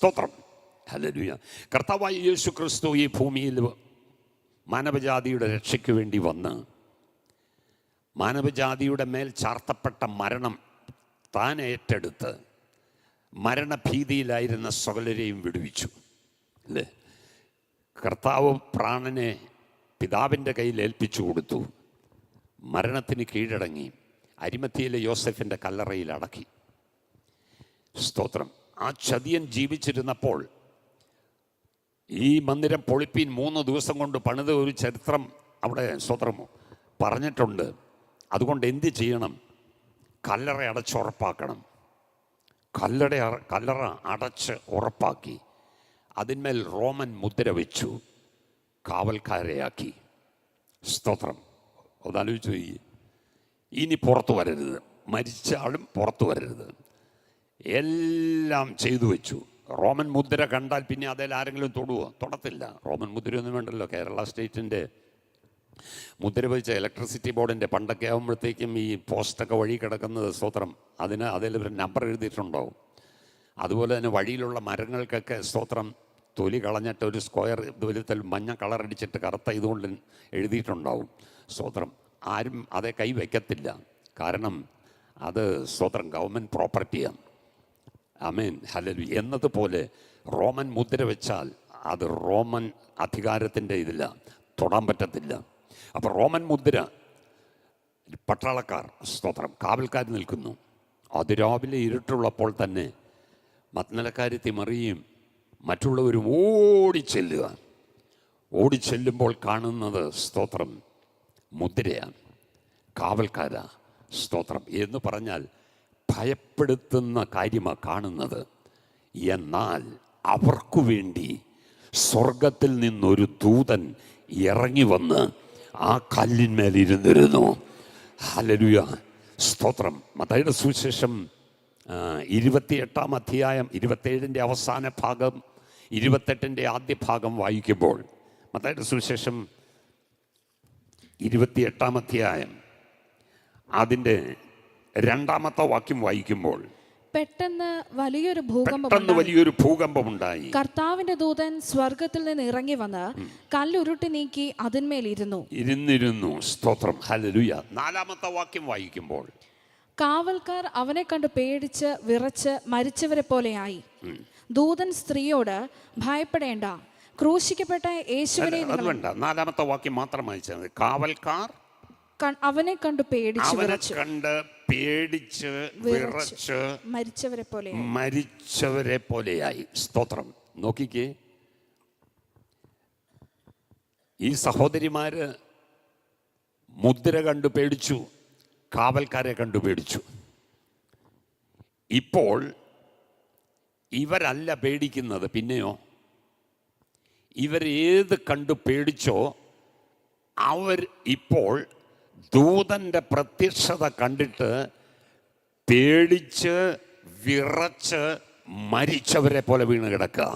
സ്തോത്രം. ഹല്ലേലൂയ. കർത്താവായ യേശു ക്രിസ്തു ഈ ഭൂമിയിൽ മാനവജാതിയുടെ രക്ഷയ്ക്ക് വേണ്ടി വന്ന് മാനവജാതിയുടെ മേൽ ചാർത്തപ്പെട്ട മരണം താൻ ഏറ്റെടുത്ത് മരണഭീതിയിലായിരുന്ന സകലരെയും വിടുവിച്ചു അല്ലേ. കർത്താവ് പ്രാണനെ പിതാവിൻ്റെ കയ്യിൽ ഏൽപ്പിച്ചു കൊടുത്തു. മരണത്തിന് കീഴടങ്ങി അരിമത്തിയിലെ യോസെഫിൻ്റെ കല്ലറയിൽ അടക്കി. സ്തോത്രം. ആ ചതിയൻ ജീവിച്ചിരുന്നപ്പോൾ ഈ മന്ദിരം പൊളിപ്പീൻ 3 ദിവസം കൊണ്ട് പണിത ഒരു ചരിത്രം അവിടെ സ്തോത്രം പറഞ്ഞിട്ടുണ്ട്. അതുകൊണ്ട് എന്ത് ചെയ്യണം? കല്ലറ അടച്ചുറപ്പാക്കണം. കല്ലറ അടച്ച് ഉറപ്പാക്കി അതിന്മേൽ റോമൻ മുദ്ര വെച്ചു കാവൽക്കാരെയാക്കി. സ്തോത്രം. ഒന്നാലോചിച്ചു. ഇനി പുറത്തു വരരുത്, മരിച്ച ആളും പുറത്തു വരരുത്, എല്ലാം ചെയ്തു വെച്ചു. റോമൻ മുദ്ര കണ്ടാൽ പിന്നെ അതിൽ ആരെങ്കിലും തൊടുവോ? തൊടത്തില്ല. റോമൻ മുദ്രയൊന്നും വേണ്ടല്ലോ. കേരള സ്റ്റേറ്റിൻ്റെ മുദ്ര വെച്ച ഇലക്ട്രിസിറ്റി ബോർഡിൻ്റെ പണ്ടൊക്കെ ആകുമ്പോഴത്തേക്കും ഈ പോസ്റ്റൊക്കെ വഴി കിടക്കുന്നത് സ്തോത്രം അതിലൊരു നമ്പർ എഴുതിയിട്ടുണ്ടാവും. അതുപോലെ തന്നെ വഴിയിലുള്ള മരങ്ങൾക്കൊക്കെ സ്തോത്രം തൊലി കളഞ്ഞിട്ട് ഒരു സ്ക്വയർ ദൂരത്തിൽ മഞ്ഞ കളർ അടിച്ചിട്ട് കറുത്ത ഇതുകൊണ്ട് എഴുതിയിട്ടുണ്ടാവും. സ്തോത്രം. ആരും അതേ കൈ വയ്ക്കത്തില്ല. കാരണം അത് സ്തോത്രം ഗവൺമെൻറ് പ്രോപ്പർട്ടിയാണ്. ആമേൻ. ഹല്ലേലൂയ. എന്നതുപോലെ റോമൻ മുദ്ര വെച്ചാൽ അത് റോമൻ അധികാരത്തിൻ്റെ ഇതില്ല, തൊടാൻ പറ്റത്തില്ല. അപ്പോൾ റോമൻ മുദ്ര പട്ടാളക്കാർ സ്തോത്രം കാവൽക്കാർ നിൽക്കുന്നു. അതിരാവിലെ ഇരുട്ടുള്ളപ്പോൾ തന്നെ മത്നലക്കാരി മറിയും മറ്റുള്ളവരും ഓടിച്ചെല്ലുമ്പോൾ കാണുന്നത് സ്തോത്രം മുദ്രയാണ്, കാവൽക്കാരാ. സ്തോത്രം. എന്ന് പറഞ്ഞാൽ ഭയപ്പെടുത്തുന്ന കാര്യമാണ് കാണുന്നത്. എന്നാൽ അവർക്കു വേണ്ടി സ്വർഗത്തിൽ നിന്നൊരു ദൂതൻ ഇറങ്ങി വന്ന് ആ കല്ലിന്മേൽ ഇരുന്നിരുന്നു. ഹല്ലേലൂയ. സ്തോത്രം. മത്തായിയുടെ സുവിശേഷം 28-ാം അധ്യായം 27-ന്റെ അവസാന ഭാഗം 28-ന്റെ ആദ്യ ഭാഗം വായിക്കുമ്പോൾ, മത്തായിയുടെ സുവിശേഷം 28-ാം അധ്യായം അതിൻ്റെ 2-ാമത്തെ വാക്യം വായിക്കുമ്പോൾ, പെട്ടെന്ന് വലിയൊരു ഭൂകമ്പമുണ്ടായി. കർത്താവിന്റെ ദൂതൻ സ്വർഗത്തിൽ നിന്ന് ഇറങ്ങി വന്ന് കല്ലുരുട്ടി നീക്കി അതിന്മേൽ ഇരുന്നിരുന്നു. സ്തോത്രം. ഹല്ലേലൂയ. 4-ാമത്തെ വാക്യം വായിക്കുമ്പോൾ, കാവൽക്കാർ അവനെ കണ്ട് പേടിച്ച് വിറച്ച് മരിച്ചവരെ പോലെയായി. ദൂതൻ സ്ത്രീയോട്, ഭയപ്പെടേണ്ട, ക്രൂശിക്കപ്പെട്ട യേശുവിനെ. 4-ാമത്തെ വാക്യം മാത്രം വായിച്ചാൽ മതി. കാവൽക്കാർ അവനെ കണ്ട് പേടിച്ച് വിറച്ച് മരിച്ചവരെ പോലെയായി. സ്തോത്രം. നോക്കിക്കേ, ഈ സഹോദരിമാര് മുദ്ര കണ്ടു പേടിച്ചു, കാവൽക്കാരെ കണ്ടു പേടിച്ചു. ഇപ്പോൾ ഇവരല്ല പേടിക്കുന്നത്. പിന്നെയോ ഇവരേത് കണ്ടു പേടിച്ചോ അവർ ഇപ്പോൾ ദൂതൻ്റെ പ്രത്യക്ഷത കണ്ടിട്ട് പേടിച്ച് വിറച്ച് മരിച്ചവരെ പോലെ വീണ് കിടക്കുക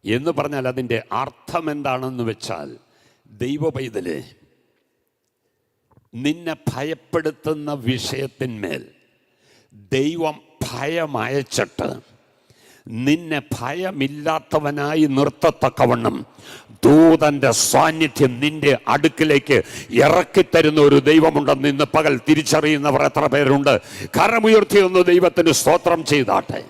എന്ന് പറഞ്ഞാൽ അതിൻ്റെ അർത്ഥം എന്താണെന്ന് വെച്ചാൽ, ദൈവ പൈതലേ, നിന്നെ ഭയപ്പെടുത്തുന്ന വിഷയത്തിന്മേൽ ദൈവം ഭയമയച്ചിട്ട് നിന്നെ ഭയമില്ലാത്തവനായി നിർത്തത്തക്കവണ്ണം ദൂതന്റെ സാന്നിധ്യം നിന്റെ അടുക്കിലേക്ക് ഇറക്കിത്തരുന്ന ഒരു ദൈവമുണ്ടെന്ന് ഇന്ന് പകൽ തിരിച്ചറിയുന്നവർ എത്ര പേരുണ്ട്? കരമുയർത്തി ഒന്ന് ദൈവത്തിന് സ്തോത്രം ചെയ്താട്ടെ.